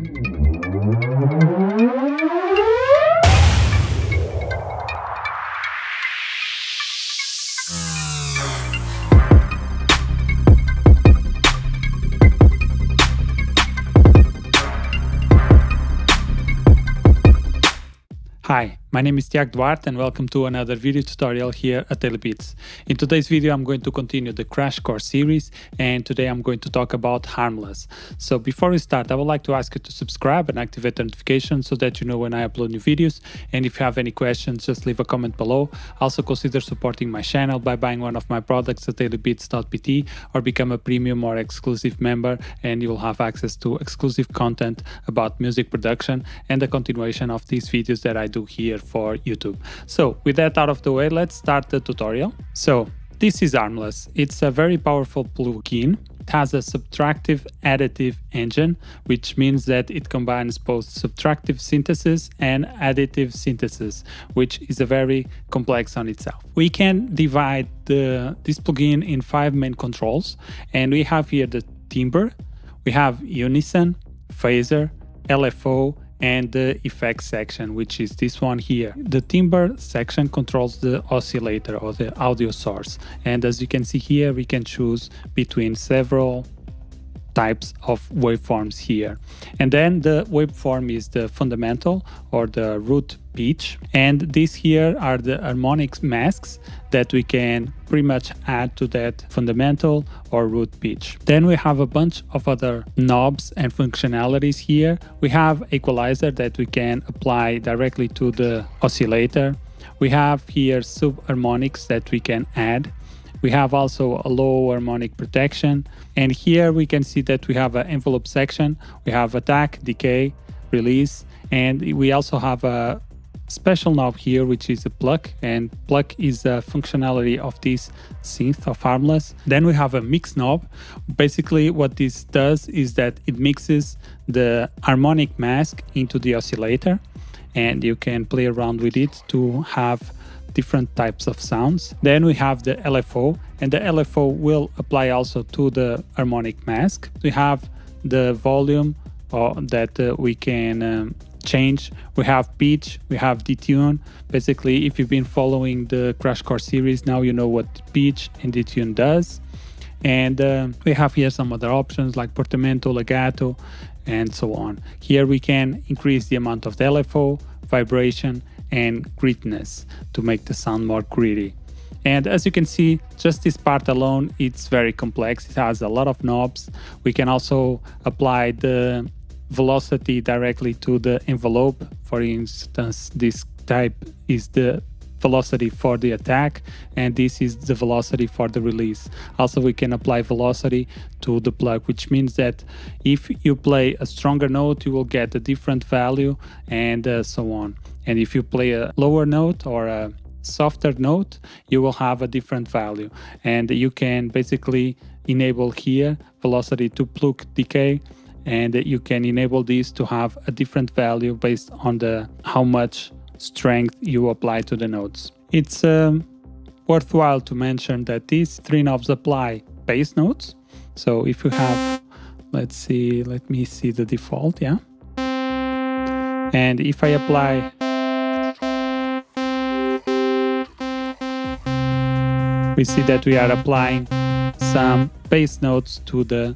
Hi, my name is Tiago Duarte and welcome to another video tutorial here at Daily Beats. In today's video I'm going to continue the Crash Course series, and today I'm going to talk about Harmless. So before we start, I would like to ask you to subscribe and activate the notifications so that you know when I upload new videos, and if you have any questions just leave a comment below. Also consider supporting my channel by buying one of my products at dailybeats.pt or become a premium or exclusive member, and you will have access to exclusive content about music production and the continuation of these videos that I do here for YouTube. So with that out of the way, let's start the tutorial. So this is Harmless. It's a very powerful plugin. It has a subtractive additive engine, which means that it combines both subtractive synthesis and additive synthesis, which is a very complex on itself. We can divide this plugin in 5 main controls, and we have here the Timbre, we have Unison, Phaser, LFO, and the effects section, which is this one here. The Timbre section controls the oscillator or the audio source, and as you can see here, we can choose between several types of waveforms here. And then the waveform is the fundamental or the root pitch, and these here are the harmonic masks that we can pretty much add to that fundamental or root pitch. Then we have a bunch of other knobs and functionalities here. We have equalizer that we can apply directly to the oscillator. We have here sub-harmonics that we can add. We have also a low harmonic protection, and here we can see that we have an envelope section, we have attack, decay, release, and we also have a special knob here which is a pluck, and pluck is a functionality of this synth of Harmless. Then we have a mix knob. Basically what this does is that it mixes the harmonic mask into the oscillator, and you can play around with it to have different types of sounds. Then we have the LFO, and the LFO will apply also to the harmonic mask. We have the volume that we can change. We have pitch, we have detune. Basically, if you've been following the Crash Course series, now you know what pitch and detune does. And we have here some other options like portamento, legato, and so on. Here we can increase the amount of the LFO, vibration, and grittiness to make the sound more gritty. And as you can see, just this part alone, it's very complex. It has a lot of knobs. We can also apply the velocity directly to the envelope. For instance, this type is the velocity for the attack, and this is the velocity for the release. Also, we can apply velocity to the pluck, which means that if you play a stronger note, you will get a different value, and so on. And if you play a lower note or a softer note, you will have a different value. And you can basically enable here velocity to pluck decay, and you can enable this to have a different value based on how much strength you apply to the notes. It's worthwhile to mention that these 3 knobs apply bass notes. So if you have, let me see the default, yeah. And if I apply, we see that we are applying some bass notes to the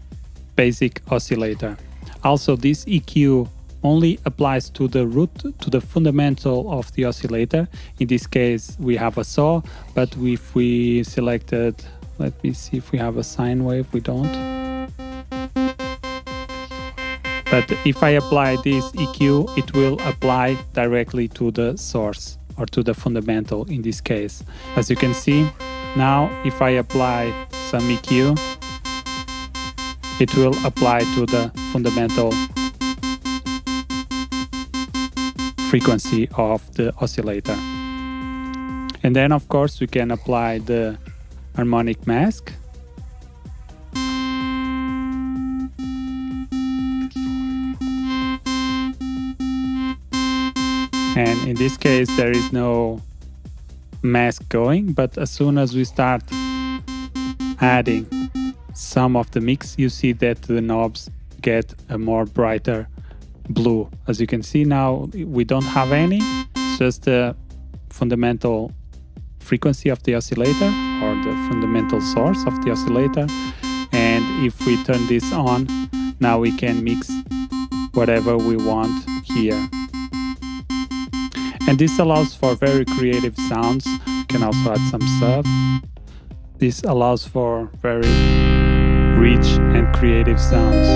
basic oscillator. Also, this EQ only applies to the root, to the fundamental of the oscillator. In this case, we have a saw, but if we selected, let me see if we have a sine wave, we don't. But if I apply this EQ, it will apply directly to the source or to the fundamental in this case. As you can see, now if I apply some EQ, it will apply to the fundamental frequency of the oscillator. And then of course we can apply the harmonic mask. And in this case there is no mask going, but as soon as we start adding some of the mix, you see that the knobs get a more brighter blue. As you can see now, we don't have any. It's just the fundamental frequency of the oscillator, or the fundamental source of the oscillator. And if we turn this on, now we can mix whatever we want here. And this allows for very creative sounds. You can also add some sub. This allows for very rich and creative sounds.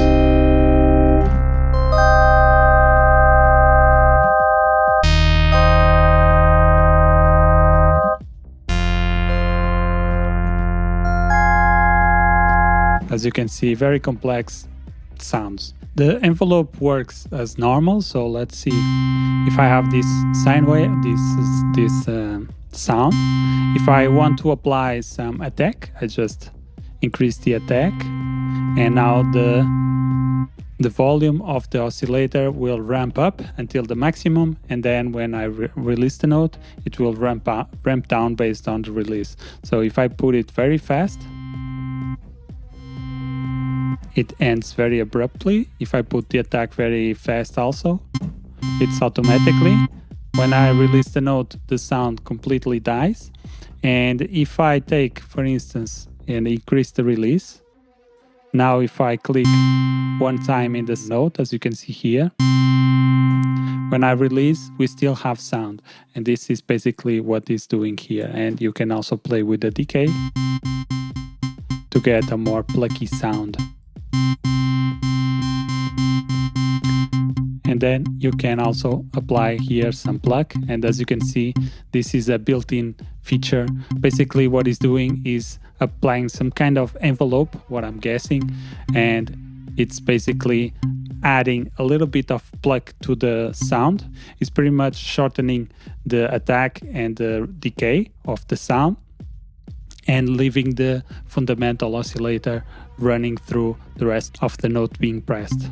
As you can see, very complex sounds. The envelope works as normal, so let's see. If I have this sine wave, this sound, if I want to apply some attack, I just increase the attack, and now the volume of the oscillator will ramp up until the maximum, and then when I release the note, it will ramp down based on the release. So if I put it very fast, it ends very abruptly. If I put the attack very fast also, it's automatically. When I release the note, the sound completely dies. And if I take, for instance, and increase the release, now if I click one time in this note, as you can see here, when I release, we still have sound. And this is basically what it's doing here. And you can also play with the decay to get a more plucky sound. And then you can also apply here some pluck, and as you can see, this is a built-in feature. Basically what it's doing is applying some kind of envelope, what I'm guessing, and it's basically adding a little bit of pluck to the sound. It's pretty much shortening the attack and the decay of the sound and leaving the fundamental oscillator running through the rest of the note being pressed.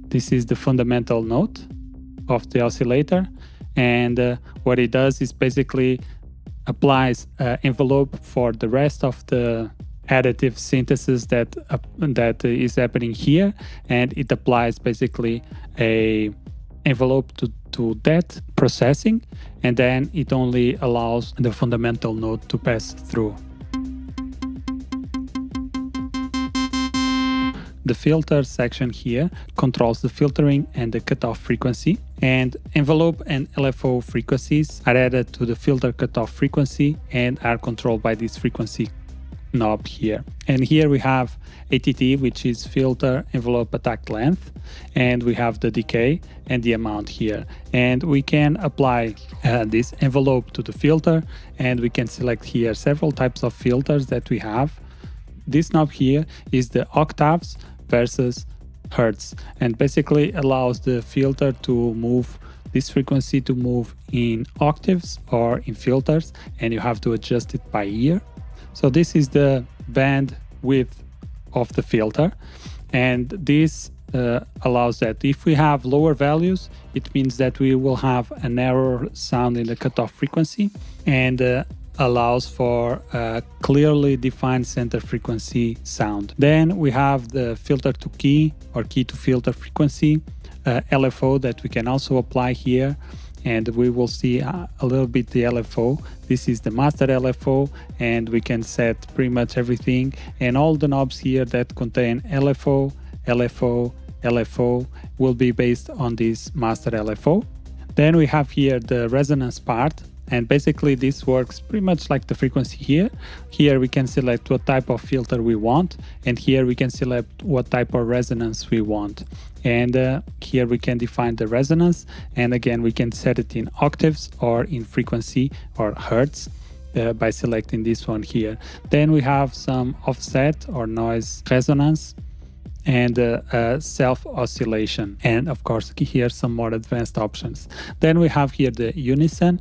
This is the fundamental note of the oscillator, and what it does is basically applies an envelope for the rest of the additive synthesis that is happening here, and it applies basically a envelope to that processing, and then it only allows the fundamental note to pass through. The filter section here controls the filtering and the cutoff frequency, and envelope and LFO frequencies are added to the filter cutoff frequency and are controlled by this frequency knob here. And here we have ATT, which is filter envelope attack length, and we have the decay and the amount here. And we can apply this envelope to the filter, and we can select here several types of filters that we have. This knob here is the octaves versus hertz, and basically allows the filter to move this frequency to move in octaves or in filters, and you have to adjust it by ear. So this is the band width of the filter, and this allows that if we have lower values, it means that we will have a narrower sound in the cutoff frequency, and allows for a clearly defined center frequency sound. Then we have the filter to key or key to filter frequency, LFO, that we can also apply here, and we will see a little bit the LFO. This is the master LFO, and we can set pretty much everything, and all the knobs here that contain LFO, LFO, LFO will be based on this master LFO. Then we have here the resonance part, and basically this works pretty much like the frequency here. Here we can select what type of filter we want, and here we can select what type of resonance we want. And here we can define the resonance, and again we can set it in octaves or in frequency or hertz by selecting this one here. Then we have some offset or noise resonance, and self-oscillation, and of course here some more advanced options. Then we have here the Unison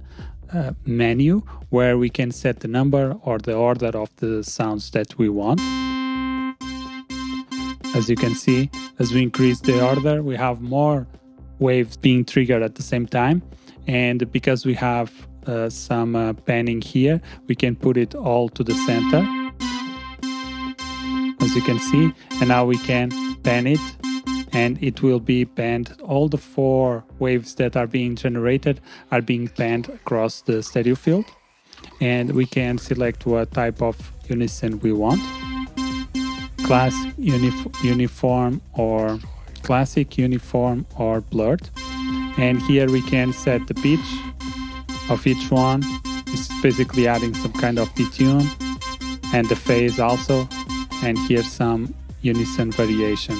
menu, where we can set the number or the order of the sounds that we want. As you can see, as we increase the order, we have more waves being triggered at the same time, and because we have some panning here, we can put it all to the center. As as you can see, and now we can pan it, and it will be panned. All the 4 waves that are being generated are being panned across the stereo field, and we can select what type of unison we want: class, uniform, or classic, uniform, or blurred. And here we can set the pitch of each one. This is basically adding some kind of detune, and the phase also, and here's some unison variation.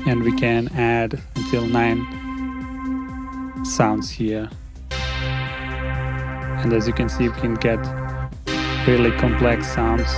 And we can add until 9 sounds here. And as you can see, we can get really complex sounds.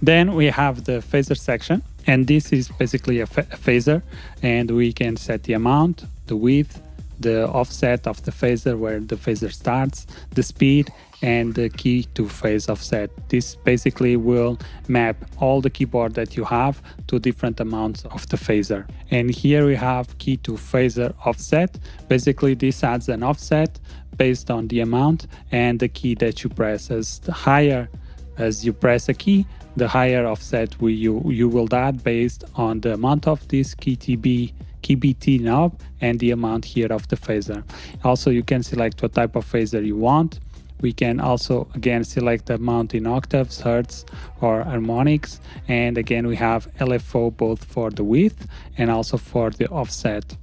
Then we have the phaser section, and this is basically a phaser, and we can set the amount, the width, the offset of the phaser, where the phaser starts, the speed, and the key to phase offset. This basically will map all the keyboard that you have to different amounts of the phaser. And here we have key to phaser offset. Basically this adds an offset based on the amount and the key that you press. As the higher as you press a key, the higher offset you will add based on the amount of this key BT knob and the amount here of the phaser. Also, you can select what type of phaser you want. We can also again select the amount in octaves, hertz, or harmonics, and again we have LFO both for the width and also for the offset.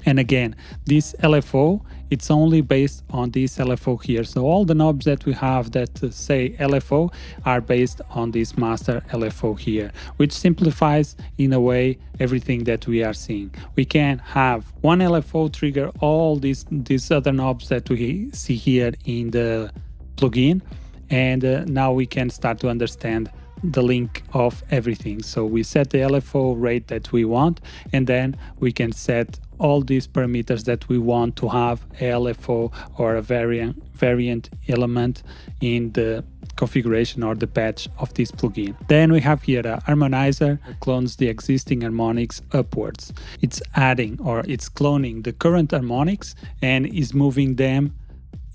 And again, this LFO, it's only based on this LFO here. So all the knobs that we have that say LFO are based on this master LFO here, which simplifies in a way everything that we are seeing. We can have one LFO trigger all these other knobs that we see here in the plugin, and now we can start to understand the link of everything. So we set the LFO rate that we want, and then we can set all these parameters that we want to have a LFO or a variant element in the configuration or the patch of this plugin. Then we have here a harmonizer that clones the existing harmonics upwards. It's adding, or it's cloning the current harmonics and is moving them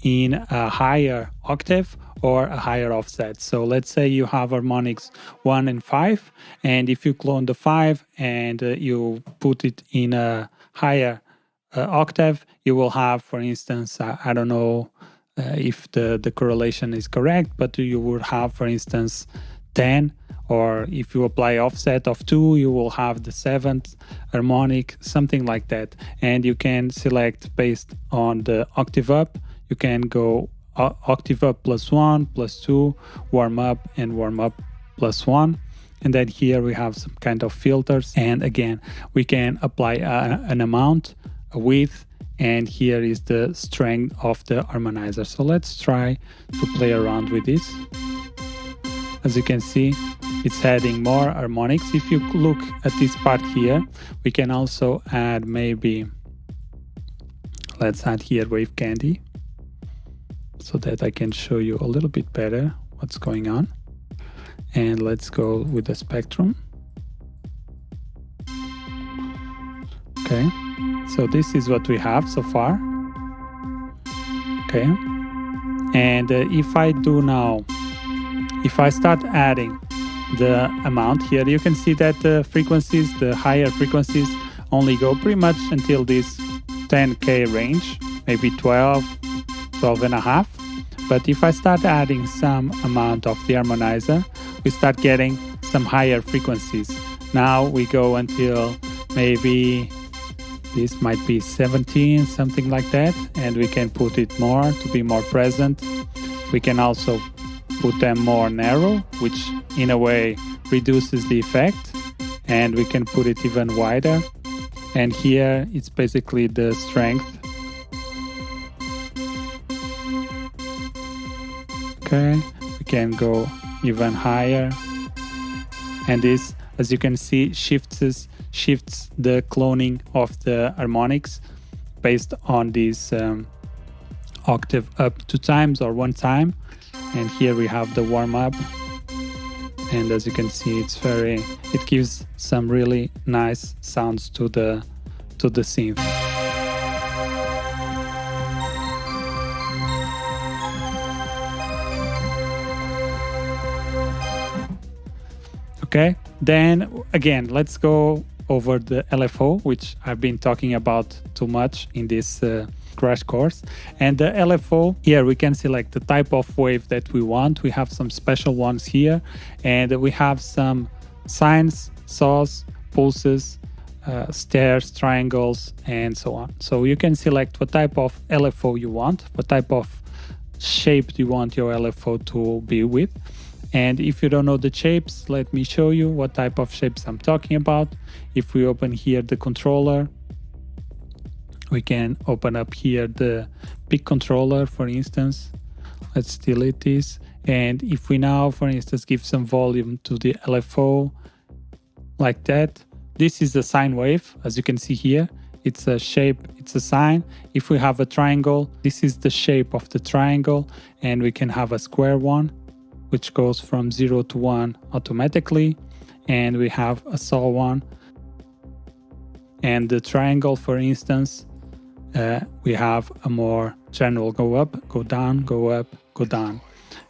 in a higher octave or a higher offset. So let's say you have harmonics 1 and 5, and if you clone the 5 and you put it in a higher octave, you will have, for instance, I don't know if the correlation is correct, but you would have, for instance, 10, or if you apply offset of 2, you will have the 7th harmonic, something like that. And you can select based on the octave up. You can go octave up +1, +2, warm up, and warm up +1. And then here we have some kind of filters, and again we can apply an amount, a width, and here is the strength of the harmonizer. So let's try to play around with this. As you can see, it's adding more harmonics. If you look at this part here, we can also add, maybe let's add here wave candy, so that I can show you a little bit better what's going on. And let's go with the spectrum. Okay, so this is what we have so far. Okay, and if I do now, if I start adding the amount here, you can see that the frequencies, the higher frequencies, only go pretty much until this 10K range, maybe 12 and a half. But if I start adding some amount of the harmonizer, we start getting some higher frequencies. Now we go until maybe this might be 17, something like that, and we can put it more to be more present. We can also put them more narrow, which in a way reduces the effect, and we can put it even wider. And here it's basically the strength. Okay, we can go even higher, and this, as you can see, shifts the cloning of the harmonics based on this octave up 2 times or 1 time. And here we have the warm up, And as you can see, it gives some really nice sounds to the synth. Okay, then again, let's go over the LFO, which I've been talking about too much in this crash course. And the LFO, here we can select the type of wave that we want. We have some special ones here, and we have some sines, saws, pulses, stairs, triangles, and so on. So you can select what type of LFO you want, what type of shape you want your LFO to be with. And if you don't know the shapes, let me show you what type of shapes I'm talking about. If we open here the controller, we can open up here the pick controller, for instance. Let's delete this. And if we now, for instance, give some volume to the LFO like that, this is a sine wave, as you can see here. It's a shape, it's a sine. If we have a triangle, this is the shape of the triangle, and we can have a square one, which goes from 0 to 1 automatically, and we have a saw one. And the triangle, for instance, we have a more general go up, go down, go up, go down.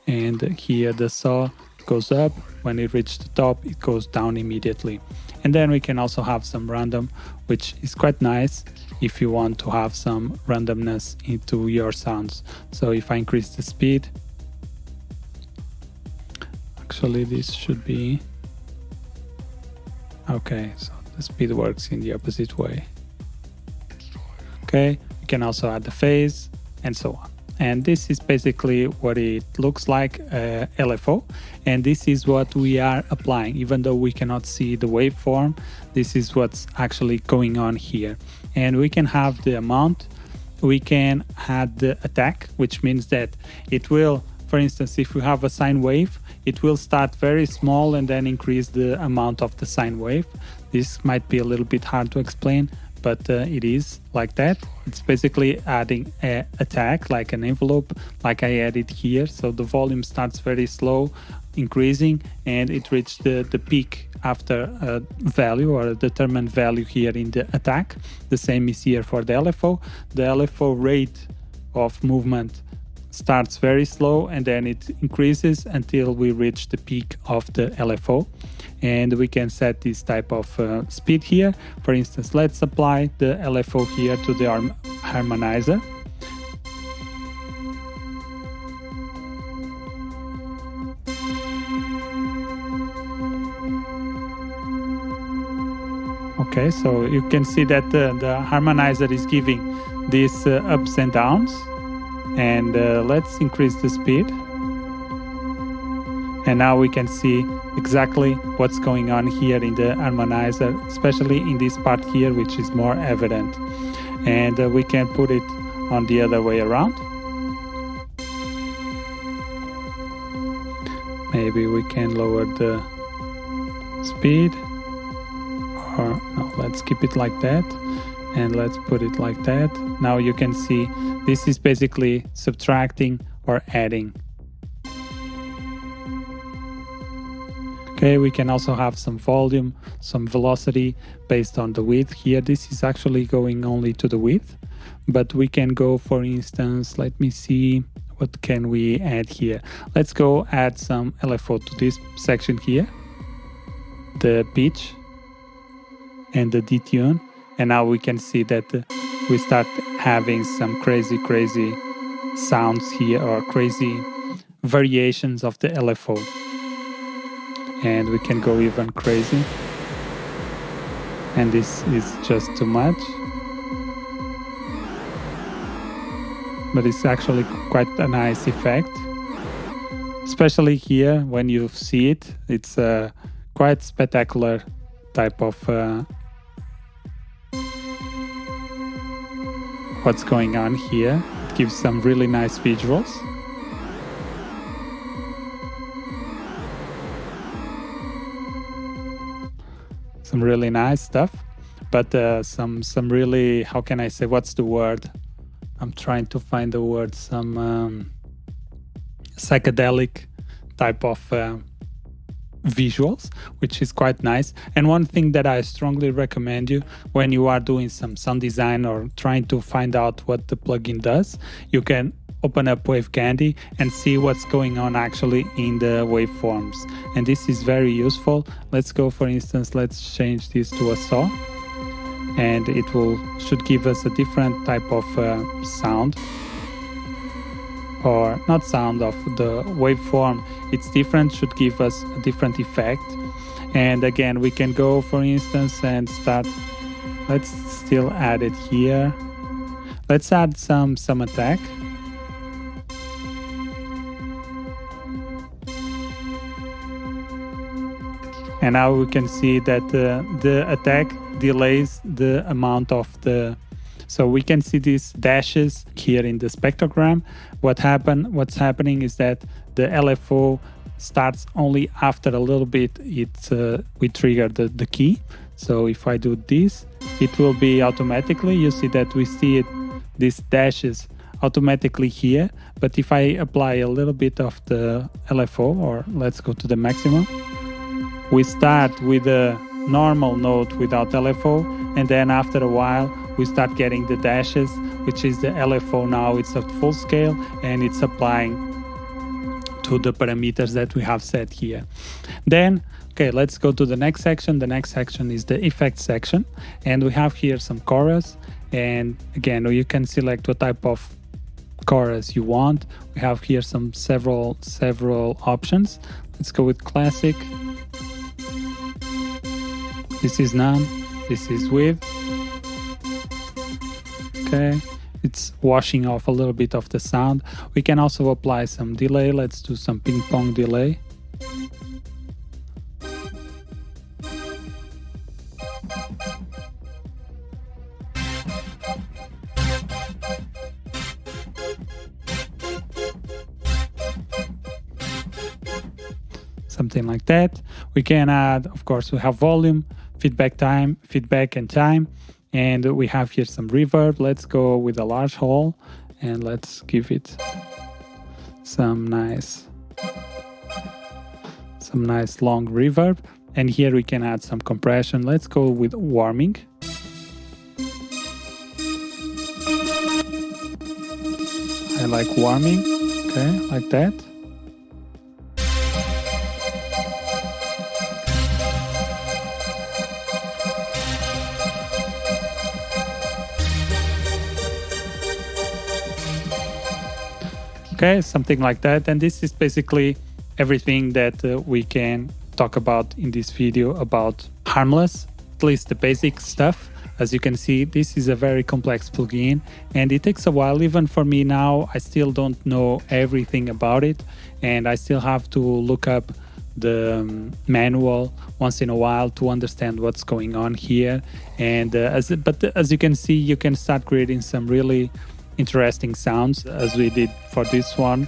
And here the saw goes up. When it reaches the top, it goes down immediately. And then we can also have some random, which is quite nice if you want to have some randomness into your sounds. So if I increase the speed, actually this should be okay, so the speed works in the opposite way. Okay, you can also add the phase and so on. And this is basically what it looks like, LFO, and this is what we are applying. Even though we cannot see the waveform, this is what's actually going on here. And we can have the amount, we can add the attack, which means that it will, for instance, if we have a sine wave, it will start very small and then increase the amount of the sine wave. This might be a little bit hard to explain, but it is like that. It's basically adding an attack, like an envelope, like I added here. So the volume starts very slow, increasing, and it reaches the peak after a value or a determined value here in the attack. The same is here for the LFO. The LFO rate of movement starts very slow and then it increases until we reach the peak of the LFO. And we can set this type of speed here. For instance, let's apply the LFO here to the harmonizer. Okay, so you can see that the harmonizer is giving these ups and downs. And let's increase the speed. And now we can see exactly what's going on here in the harmonizer, especially in this part here, which is more evident. And we can put it on the other way around. Maybe we can lower the speed. Or no, let's keep it like that. And let's put it like that. Now you can see this is basically subtracting or adding. Okay, we can also have some volume, some velocity based on the width. Here this is actually going only to the width, but we can go, for instance, let me see, what can we add here? Let's go add some LFO to this section here, the pitch and the detune. And now we can see that we start having some crazy sounds here, or crazy variations of the LFO. And we can go even crazy. And this is just too much. But it's actually quite a nice effect. Especially here, when you see it, it's a quite spectacular type of what's going on here. It gives some really nice visuals. Some really nice stuff, but some really, how can I say, what's the word? I'm trying to find the word. Some psychedelic type of visuals, which is quite nice. And one thing that I strongly recommend you when you are doing some sound design or trying to find out what the plugin does, you can open up Wave Candy and see what's going on actually in the waveforms. And this is very useful. Let's go, for instance, let's change this to a saw, and it should give us a different type of sound, or not sound, of the waveform. It's different, should give us a different effect. And again, we can go, for instance, and start. Let's still add it here. Let's add some attack. And now we can see that the attack delays the amount of the. So we can see these dashes here in the spectrogram. What's happening is that the LFO starts only after a little bit we trigger the key. So if I do this, it will be automatically. You see that we see these dashes automatically here. But if I apply a little bit of the LFO, or let's go to the maximum, we start with a normal note without LFO, and then after a while we start getting the dashes, which is the LFO. Now it's at full scale and it's applying to the parameters that we have set here. Then, okay, let's go to the next section. The next section is the effects section, and we have here some chorus, and again you can select what type of chorus you want. We have here several options. Let's go with classic. This is none, this is with. Okay, it's washing off a little bit of the sound. We can also apply some delay. Let's do some ping pong delay. Something like that. We can add, of course, we have volume, feedback and time, and we have here some reverb. Let's go with a large hole and let's give it some nice long reverb. And here we can add some compression. Let's go with warming. I like warming. Okay, like that. Okay, something like that. And this is basically everything that we can talk about in this video about Harmless, at least the basic stuff. As you can see, this is a very complex plugin and it takes a while. Even for me now, I still don't know everything about it, and I still have to look up the manual once in a while to understand what's going on here. And as you can see, you can start creating some really interesting sounds, as we did for this one.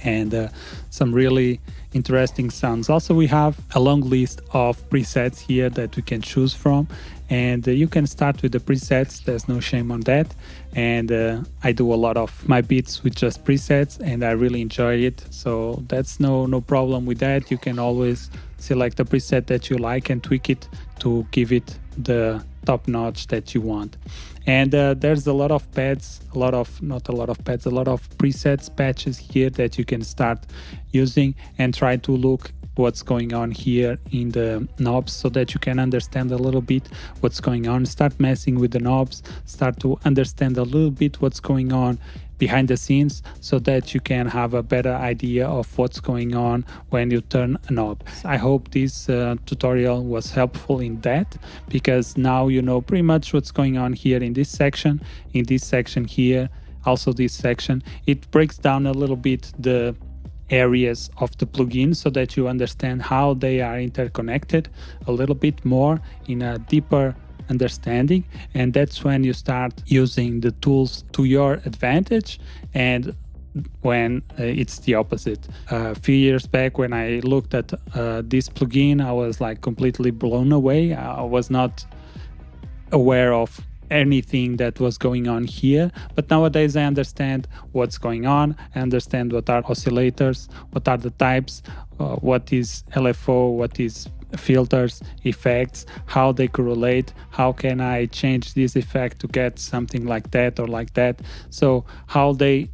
And some really interesting sounds. Also, we have a long list of presets here that we can choose from, and you can start with the presets. There's no shame on that. And I do a lot of my beats with just presets and I really enjoy it, so that's no problem with that. You can always select a preset that you like and tweak it to give it the top notch that you want. And there's a lot of pads, a lot of presets, patches here that you can start using and try to look what's going on here in the knobs so that you can understand a little bit what's going on. Start messing with the knobs, start to understand a little bit what's going on behind the scenes so that you can have a better idea of what's going on when you turn a knob. I hope this tutorial was helpful in that, because now you know pretty much what's going on here in this section here, also this section. It breaks down a little bit the areas of the plugin so that you understand how they are interconnected a little bit more in a deeper understanding, and that's when you start using the tools to your advantage, and when it's the opposite. A few years back when I looked at this plugin, I was like completely blown away. I was not aware of anything that was going on here, but nowadays I understand what's going on. I understand what are oscillators, what are the types, what is LFO, what is filters, effects, how they correlate, how can I change this effect to get something like that or like that. So how they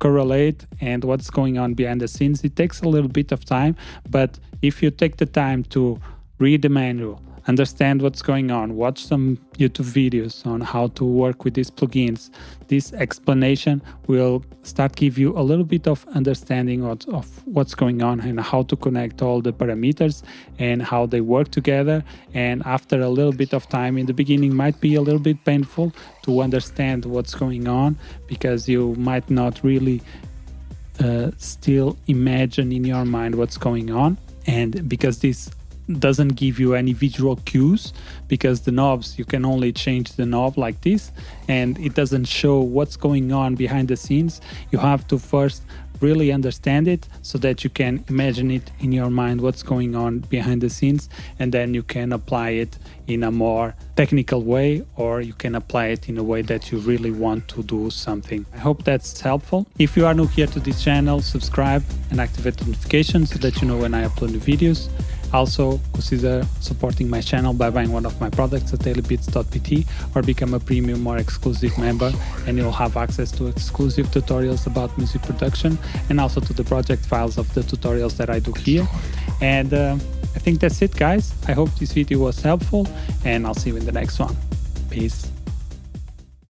correlate and what's going on behind the scenes. It takes a little bit of time, but if you take the time to read the manual, understand what's going on, watch some YouTube videos on how to work with these plugins, this explanation will start give you a little bit of understanding of what's going on and how to connect all the parameters and how they work together. And after a little bit of time, in the beginning might be a little bit painful to understand what's going on, because you might not really still imagine in your mind what's going on, and because this doesn't give you any visual cues, because the knobs, you can only change the knob like this and it doesn't show what's going on behind the scenes. You have to first really understand it so that you can imagine it in your mind what's going on behind the scenes, and then you can apply it in a more technical way, or you can apply it in a way that you really want to do something. I hope that's helpful. If you are new here to this channel, subscribe and activate notifications so that you know when I upload new videos. Also, consider supporting my channel by buying one of my products at dailybeats.pt or become a premium or exclusive member, and you'll have access to exclusive tutorials about music production and also to the project files of the tutorials that I do here. And I think that's it, guys. I hope this video was helpful, and I'll see you in the next one. Peace.